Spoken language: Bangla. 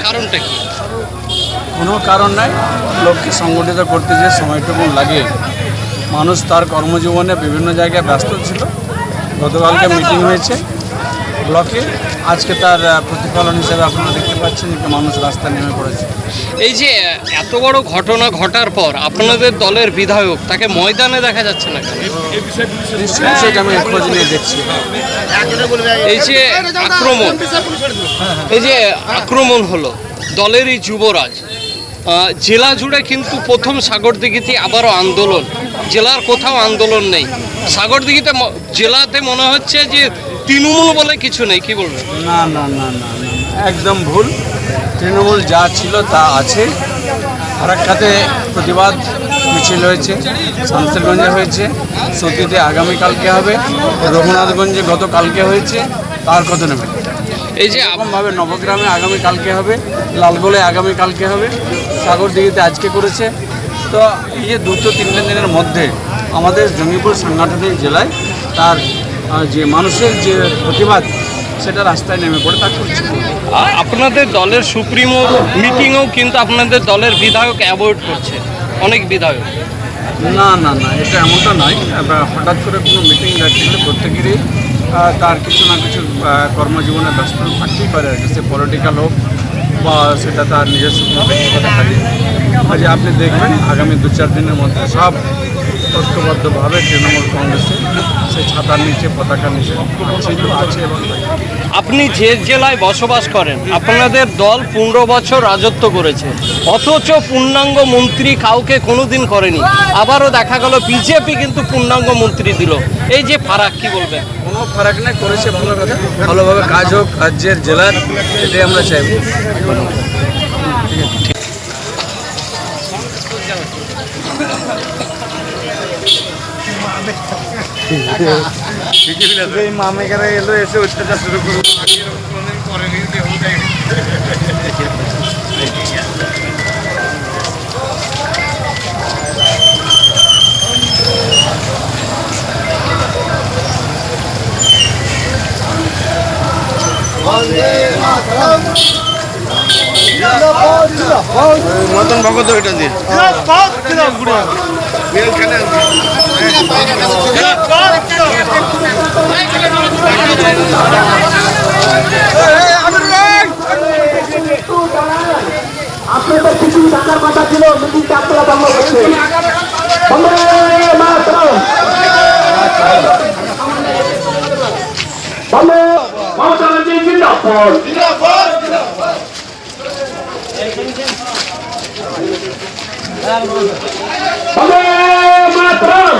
কারণটা কি? কোনো কারণ নাই, লোককে সংগঠিত করতে যে সময়টুকু লাগে, মানুষ তার কর্মজীবনে বিভিন্ন জায়গায় ব্যস্ত ছিল। গতকালকে মিটিং হয়েছে ব্লকে, আজকে তার প্রতিফলন হিসেবে আপনারা দেখতে পাচ্ছেন যে মানুষ রাস্তায় নেমে পড়েছে। এই যে এত বড় ঘটনা ঘটার পর আপনাদের দলের বিধায়ক তাকে ময়দানে দেখা যাচ্ছে না কেন? নিশ্চয়ই সেটা আমি খোঁজ নিয়ে দেখছি। এই যে আক্রমণ হলো দলেরই যুবরাজ, জেলা জুড়ে কিন্তু প্রথম সাগরদিঘিতে আবারও আন্দোলন, জেলার কোথাও আন্দোলন নেই। সাগরদিঘিতে জেলাতে মনে হচ্ছে যে তৃণমূল বলে কিছু নেই, কি বলবেন? না না না না না, একদম ভুল। তৃণমূল যা ছিল তা আছে। ফারাক্কাতে প্রতিবাদ মিছিল হয়েছে, শামসেরগঞ্জে হয়েছে, সতীতে আগামীকালকে হবে, রঘুনাথগঞ্জে গতকালকে হয়েছে, তার কত নেবে। এই যে এরকমভাবে নবগ্রামে আগামীকালকে হবে, লালগোলে আগামীকালকে হবে, সাগরদিঘিতে আজকে করেছে। তো এই যে 2-3 দিনের মধ্যে আমাদের জঙ্গিপুর সাংগঠনিক জেলায় তার যে মানুষের যে প্রতিবাদ, সেটা রাস্তায় নেমে পড়ে তা করছে। আপনাদের দলের সুপ্রিমো মিটিংও কিন্তু আপনাদের দলের বিধায়ক অ্যাভয়েড করছে, অনেক বিধায়ক। না না না, এটা এমনটা নয়। হঠাৎ করে কোনো মিটিং ডাকলে প্রত্যেকেরই তার কিছু না কিছু কর্মজীবনে ব্যস্ত থাকতেই পারে, সে পলিটিক্যাল হোক বা সেটা তার নিজস্ব কোনো ব্যক্তিগত কাজে। আজ আপনি দেখবেন আগামী 2-4 দিনের মধ্যে সব ঐক্যবদ্ধভাবে তৃণমূল কংগ্রেসে সেই ছাতার নিচে, পতাকার নিচে আছে। এবং আপনি যে জেলায় বসবাস করেন, আপনাদের দল 15 বছর রাজত্ব করেছে, অথচ পূর্ণাঙ্গ মন্ত্রী কাউকে কোনোদিন করেনি। আবারও দেখা গেল বিজেপি কিন্তু পূর্ণাঙ্গ মন্ত্রী দিল। এই যে ফারাক, কি বলবেন? কোনো ফারাক নেই, করেছে ভালো কথা, ভালোভাবে কাজ হোক রাজ্যের জেলার, এটাই আমরা চাইব। এই মামেকারা এলো, এসে অত্যাচার শুরু করবো। মতন ভগত ওইটা দিয়ে আপনাদের কিছু টাকার কথা ছিল, মিটিংটা আপনারা বন্ধ করছে। মমতা ব্যানার্জি জিন্দাবাদ, বন্দে মাতরম।